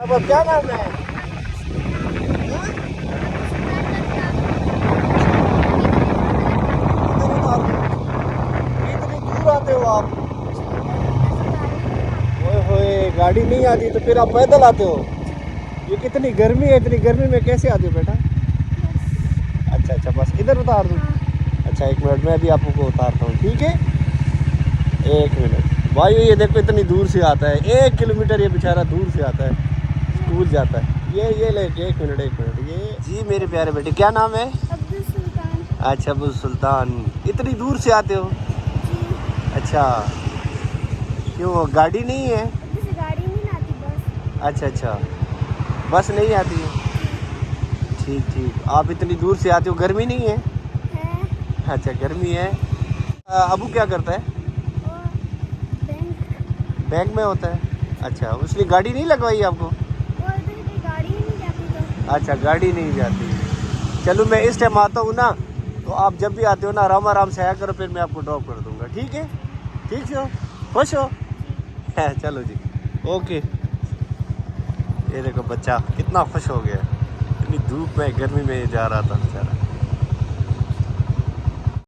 अब क्या नाम है? इतनी दूर आते हो आप? ओए होए, गाड़ी नहीं आती तो फिर आप पैदल आते हो? ये कितनी गर्मी है, इतनी गर्मी में कैसे आते हो बेटा? अच्छा अच्छा, बस इधर उतार दूँ? अच्छा एक मिनट, मैं भी आपको उतारता हूँ, ठीक है? एक मिनट भाई, ये देखो इतनी दूर से आता है, 1 किलोमीटर ये बेचारा दूर से आता है, स्कूल जाता है। ये ले, एक मिनट ये जी मेरे प्यारे बेटे, क्या नाम है? अब्दुल सुल्तान। अच्छा अब्दुल सुल्तान, इतनी दूर से आते हो? अच्छा, क्यों गाड़ी नहीं है? गाड़ी नहीं आती बस। अच्छा अच्छा, बस नहीं आती है, ठीक ठीक। आप इतनी दूर से आते हो, गर्मी नहीं है? अच्छा गर्मी है। अबू क्या करता है? और बैंक में होता है। अच्छा, उसने गाड़ी नहीं लगवाई आपको? और इधर की गाड़ी ही नहीं जाती तो। अच्छा गाड़ी नहीं जाती। चलो मैं इस टाइम आता हूँ ना, तो आप जब भी आते हो ना आराम आराम से आया करो, फिर मैं आपको ड्रॉप कर दूँगा, ठीक है? ठीक हो, खुश हो? चलो जी, ओके। ये देखो बच्चा कितना खुश हो गया, इतनी धूप में गर्मी में जा रहा था बेचारा।